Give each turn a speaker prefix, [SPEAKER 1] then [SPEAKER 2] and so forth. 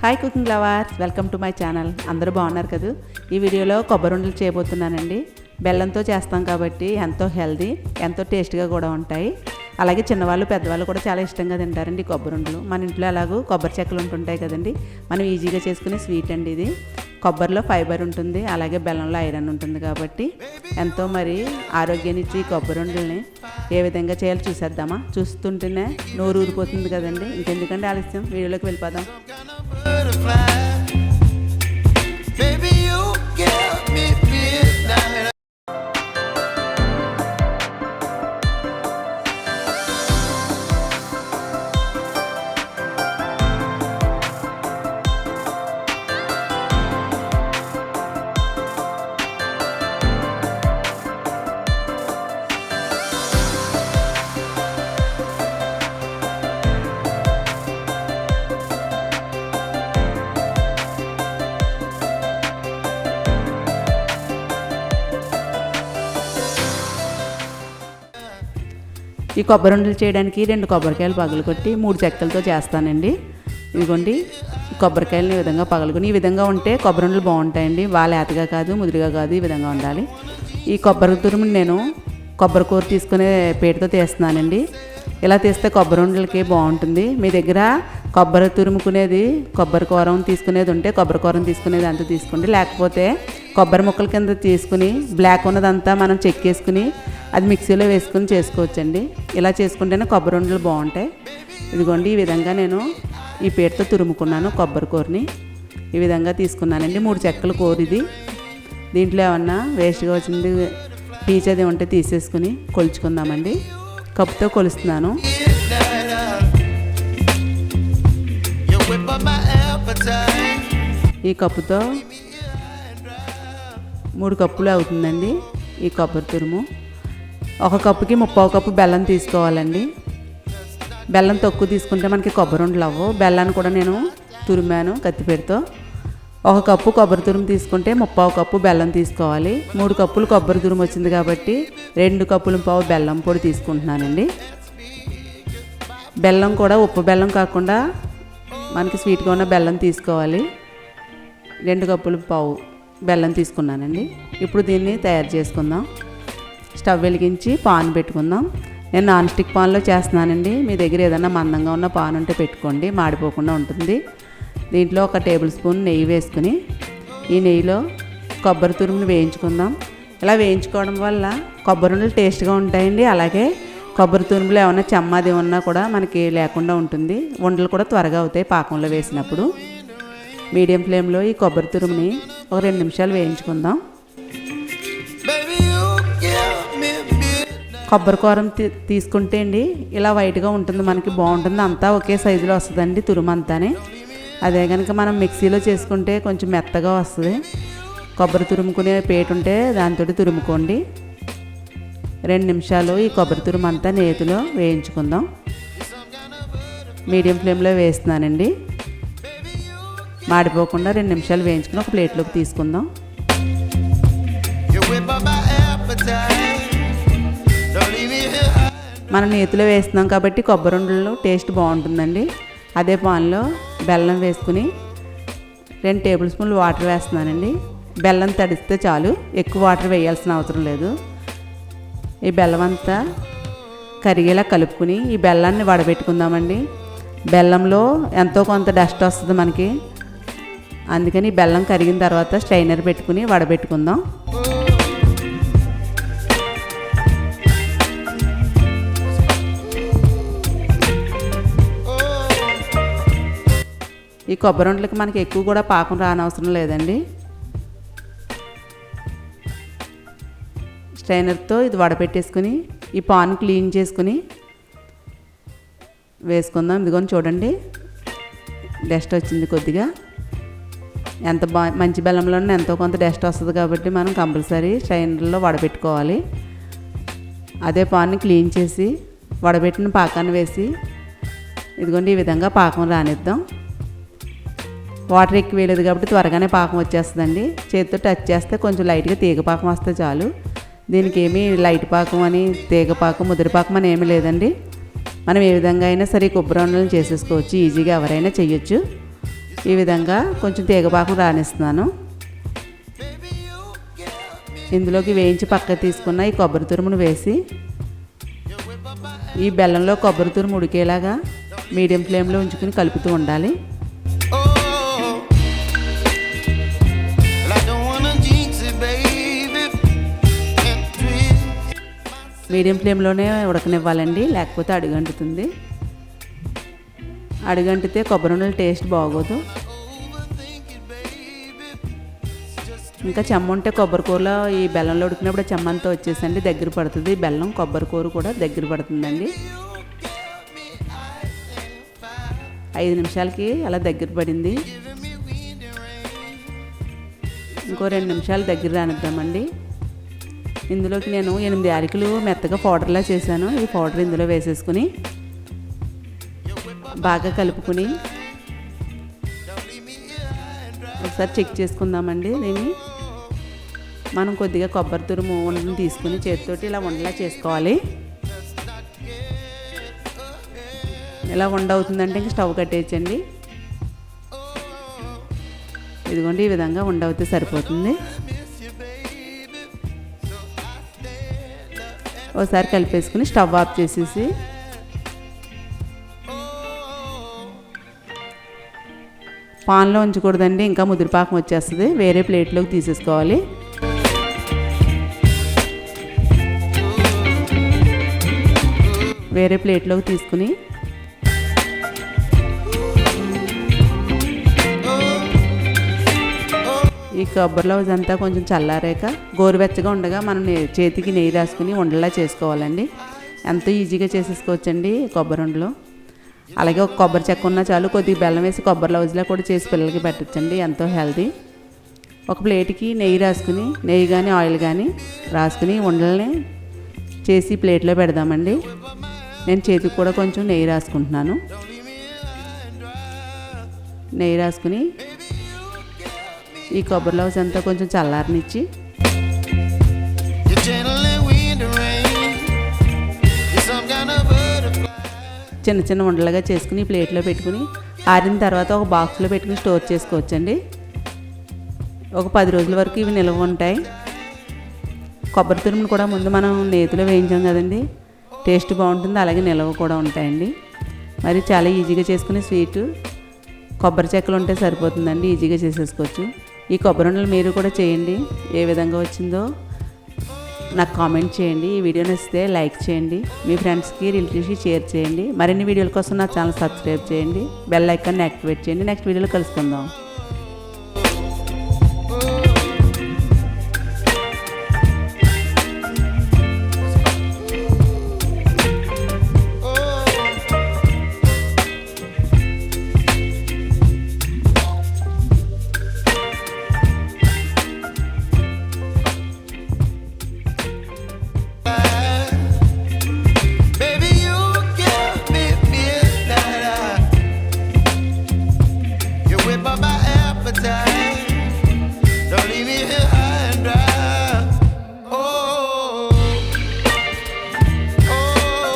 [SPEAKER 1] Hi cooking lovers, welcome to my channel. అందరూ బాగున్నారు కదా. ఈ వీడియోలో కొబ్బరి ఉండలు చేయబోతున్నానండి. బెల్లంతో చేస్తాం కాబట్టి ఎంతో హెల్దీ, ఎంతో టేస్ట్గా కూడా ఉంటాయి. అలాగే చిన్నవాళ్ళు పెద్దవాళ్ళు కూడా చాలా ఇష్టంగా తింటారండి కొబ్బరి ఉండలు. మన ఇంట్లో అలాగూ కొబ్బరి చెక్కలు ఉంటుంటాయి కదండి, మనం ఈజీగా చేసుకునే స్వీట్ అండి ఇది. కొబ్బరిలో ఫైబర్ ఉంటుంది, అలాగే బెల్లంలో ఐరన్ ఉంటుంది కాబట్టి ఎంతో మరి ఆరోగ్యాన్ని ఇచ్చి కొబ్బరి ఉండల్ని ఏ విధంగా చేయాలో చూసేద్దామా. చూస్తుంటేనే నోరు ఊరిపోతుంది కదండి. ఇంకెందుకంటే ఆలస్యం, వీడియోలోకి వెళ్ళిపోదాం. ఈ కొబ్బరి ఉండలు చేయడానికి 2 కొబ్బరికాయలు పగలగొట్టి 3 చెక్కలతో చేస్తానండి. ఇదిగోండి, కొబ్బరికాయలను ఈ విధంగా పగలగొని ఈ విధంగా ఉంటే కొబ్బరి ఉండలు బాగుంటాయండి. లేతగా కాదు, ముదిరిగా కాదు, ఈ విధంగా ఉండాలి. ఈ కొబ్బరి తురుముని నేను కొబ్బరి కూర తీసుకునే పేటతో తీస్తున్నానండి. ఇలా తీస్తే కొబ్బరి ఉండలకి బాగుంటుంది. మీ దగ్గర కొబ్బరి తురుముకునేది, కొబ్బరి కూరం తీసుకునేది ఉంటే కొబ్బరి కూరం తీసుకునేది అంతా తీసుకోండి. లేకపోతే కొబ్బరి ముక్కల కింద తీసుకుని బ్లాక్ ఉన్నదంతా మనం చెక్కేసుకుని అది మిక్సీలో వేసుకుని చేసుకోవచ్చండి. ఇలా చేసుకుంటేనే కొబ్బరి ఉండలు బాగుంటాయి. ఇదిగోండి, ఈ విధంగా నేను ఈ పేటతో తురుముకున్నాను కొబ్బరి కూరని. ఈ విధంగా తీసుకున్నానండి. 3 చెక్కల కూర ఇది. దీంట్లో ఏమన్నా వేస్ట్గా వచ్చింది పీచ్ అది ఉంటే తీసేసుకుని కొలుచుకుందామండి. కప్పుతో కొలుస్తున్నాను. ఈ కప్పుతో 3 కప్పులు అవుతుందండి ఈ కొబ్బరి తురుము. 1 కప్పుకి 3/4 కప్పు బెల్లం తీసుకోవాలండి. బెల్లం తక్కువ తీసుకుంటే మనకి కొబ్బరి ఉండలు అవ్వవు. బెల్లాన్ని కూడా నేను తురిమాను కత్తిపేటతో. 1 కప్పు కొబ్బరి తురుము తీసుకుంటే 3/4 కప్పు బెల్లం తీసుకోవాలి. 3 కప్పులు కొబ్బరి తురుము వచ్చింది కాబట్టి 2 కప్పులు పావు బెల్లం పొడి తీసుకుంటున్నానండి. బెల్లం కూడా ఉప్పు బెల్లం కాకుండా మనకి స్వీట్గా ఉన్న బెల్లం తీసుకోవాలి. 2 కప్పులు పావు బెల్లం తీసుకున్నానండి. ఇప్పుడు దీన్ని తయారు చేసుకుందాం. స్టవ్ వెలిగించి పాన్ పెట్టుకుందాం. నేను నాన్ స్టిక్ పాన్లో చేస్తున్నానండి. మీ దగ్గర ఏదైనా మందంగా ఉన్న పాన్ ఉంటే పెట్టుకోండి, మాడిపోకుండా ఉంటుంది. దీంట్లో 1 టేబుల్ స్పూన్ నెయ్యి వేసుకుని ఈ నెయ్యిలో కొబ్బరి తురుముని వేయించుకుందాం. ఇలా వేయించుకోవడం వల్ల కొబ్బరి ఉండలు టేస్ట్గా ఉంటాయండి. అలాగే కొబ్బరి తురుములో ఏమైనా చెమ్మది ఉన్నా కూడా మనకి లేకుండా ఉంటుంది. ఉండలు కూడా త్వరగా అవుతాయి పాకంలో వేసినప్పుడు. మీడియం ఫ్లేమ్లో ఈ కొబ్బరి తురుముని ఒక 2 నిమిషాలు వేయించుకుందాం. కొబ్బరి కూరం తీసుకుంటే అండి ఇలా వైట్గా ఉంటుంది, మనకి బాగుంటుంది. అంతా ఒకే సైజులో వస్తుందండి తురుము అంతానే. అదే కనుక మనం మిక్సీలో చేసుకుంటే కొంచెం మెత్తగా వస్తుంది. కొబ్బరి తురుముకునే పేట ఉంటే దాంతో తురుముకోండి. 2 నిమిషాలు ఈ కొబ్బరి తురుము అంతా నేతిలో వేయించుకుందాం. మీడియం ఫ్లేమ్లో వేస్తున్నానండి. మాడిపోకుండా 2 నిమిషాలు వేయించుకుని ఒక ప్లేట్లోకి తీసుకుందాం. మనం నేతిలో వేస్తున్నాం కాబట్టి కొబ్బరి ఉండలు టేస్ట్ బాగుంటుందండి. అదే పాన్లో బెల్లం వేసుకుని 2 టేబుల్ స్పూన్లు వాటర్ వేస్తున్నానండి. బెల్లం తడిస్తే చాలు, ఎక్కువ వాటర్ వేయాల్సిన అవసరం లేదు. ఈ బెల్లం అంతా కరిగేలా కలుపుకుని ఈ బెల్లాన్ని వడబెట్టుకుందామండి. బెల్లంలో ఎంతో కొంత డస్ట్ వస్తుంది మనకి, అందుకని బెల్లం కరిగిన తర్వాత స్ట్రైనర్ పెట్టుకుని వడబెట్టుకుందాం. ఈ కొబ్బరి ఉండలకి మనకి ఎక్కువ కూడా పాకం రానవసరం లేదండి. స్ట్రైనర్తో ఇది వడపెట్టేసుకుని ఈ పాన్ క్లీన్ చేసుకుని వేసుకుందాం. ఇదిగోని చూడండి, డస్ట్ వచ్చింది కొద్దిగా. ఎంత మంచి బెల్లంలోనే ఎంతో కొంత డస్ట్ వస్తుంది కాబట్టి మనం కంపల్సరీ స్ట్రైనర్లో వడపెట్టుకోవాలి. అదే పాన్ని క్లీన్ చేసి వడబెట్టిన పాకాన్ని వేసి ఇదిగోండి ఈ విధంగా పాకం రానిద్దాం. వాటర్ ఎక్కువ వేయలేదు కాబట్టి త్వరగానే పాకం వచ్చేస్తుందండి. చేతితో టచ్ చేస్తే కొంచెం లైట్గా తీగ పాకం వస్తే చాలు. దీనికి ఏమీ లైట్ పాకం అని, తీగ పాకం, ముదిరి పాకం అని ఏమీ లేదండి. మనం ఏ విధంగా అయినా సరే కొబ్బరి ఉండలను చేసేసుకోవచ్చు, ఈజీగా ఎవరైనా చేయొచ్చు. ఈ విధంగా కొంచెం తీగపాకం రానిస్తున్నాను. ఇందులోకి వేయించి పక్కకు తీసుకున్న ఈ కొబ్బరి తురుమును వేసి ఈ బెల్లంలో కొబ్బరి తురుము ఉడికేలాగా మీడియం ఫ్లేమ్లో ఉంచుకుని కలుపుతూ ఉండాలి. మీడియం ఫ్లేమ్లోనే ఉడకనివ్వాలండి, లేకపోతే అడుగంటుతుంది. అడుగంటితే కొబ్బరి ఉండలు టేస్ట్ బాగోదు. ఇంకా చెమ్మ ఉంటే కొబ్బరి కూరలో ఈ బెల్లంలో ఉడికినప్పుడు చెమ్మ అంతా వచ్చేసండి దగ్గర పడుతుంది. బెల్లం కొబ్బరి కూర కూడా దగ్గర పడుతుందండి. 5 నిమిషాలకి అలా దగ్గర పడింది. ఇంకో 2 నిమిషాలు దగ్గర రానిద్దామండి. ఇందులోకి నేను 8 యాలకులు మెత్తగా పౌడర్లా చేశాను. ఈ పౌడర్ ఇందులో వేసేసుకుని బాగా కలుపుకుని ఒకసారి చెక్ చేసుకుందామండి. దీన్ని మనం కొద్దిగా కొబ్బరి తురుము ఉండని తీసుకుని చేతితోటి ఇలా ఉండలా చేసుకోవాలి. ఇలా ఉండ అవుతుందంటే ఇంక స్టవ్ కట్టేయచ్చండి. ఇదిగోండి ఈ విధంగా ఉండ అవుతే సరిపోతుంది. ఒకసారి కలిపేసుకుని స్టవ్ ఆఫ్ చేసేసి పాన్లో ఉంచకూడదండి, ఇంకా ముదిరిపాకం వచ్చేస్తుంది. వేరే ప్లేట్లోకి తీసేసుకోవాలి. వేరే ప్లేట్లోకి తీసుకుని ఈ కొబ్బరి లౌజ్ అంతా కొంచెం చల్లారాక గోరువెచ్చగా ఉండగా మనం చేతికి నెయ్యి రాసుకుని ఉండలా చేసుకోవాలండి. ఎంతో ఈజీగా చేసేసుకోవచ్చండి కొబ్బరి ఉండలు. అలాగే ఒక కొబ్బరి చెక్క ఉన్నా చాలు, కొద్దిగా బెల్లం వేసి కొబ్బరి లౌజ్లా కూడా చేసి పిల్లలకి పెట్టచ్చండి, ఎంతో హెల్తీ. ఒక ప్లేట్కి నెయ్యి రాసుకుని, నెయ్యి కానీ ఆయిల్ కానీ రాసుకుని ఉండల్ని చేసి ప్లేట్లో పెడదామండి. నేను చేతికి కూడా కొంచెం నెయ్యి రాసుకుంటున్నాను. నెయ్యి రాసుకుని ఈ కొబ్బరి లౌజ్ అంతా కొంచెం చల్లారనిచ్చి చిన్న చిన్న ఉండలుగా చేసుకుని ప్లేట్లో పెట్టుకుని ఆరిన తర్వాత ఒక బాక్స్లో పెట్టుకుని స్టోర్ చేసుకోవచ్చండి. ఒక 10 రోజుల వరకు ఇవి నిల్వ ఉంటాయి. కొబ్బరి తురుమును కూడా ముందు మనం నేతిలో వేయించాం కదండి, టేస్ట్ బాగుంటుంది. అలాగే నిల్వ కూడా ఉంటాయండి. మరి చాలా ఈజీగా చేసుకునే స్వీటు కొబ్బరి చెక్కలు ఉంటే సరిపోతుందండి, ఈజీగా చేసేసుకోవచ్చు. ఈ కొబ్బరి ఉండలు మీరు కూడా చేయండి. ఏ విధంగా వచ్చిందో నాకు కామెంట్ చేయండి. ఈ వీడియో నచ్చితే లైక్ చేయండి, మీ ఫ్రెండ్స్కి రిలేటివ్స్కి షేర్ చేయండి. మరిన్ని వీడియోల కోసం నా ఛానల్ సబ్స్క్రైబ్ చేయండి, బెల్ ఐకాన్ని యాక్టివేట్ చేయండి. నెక్స్ట్ వీడియోలో కలుసుకుందాం.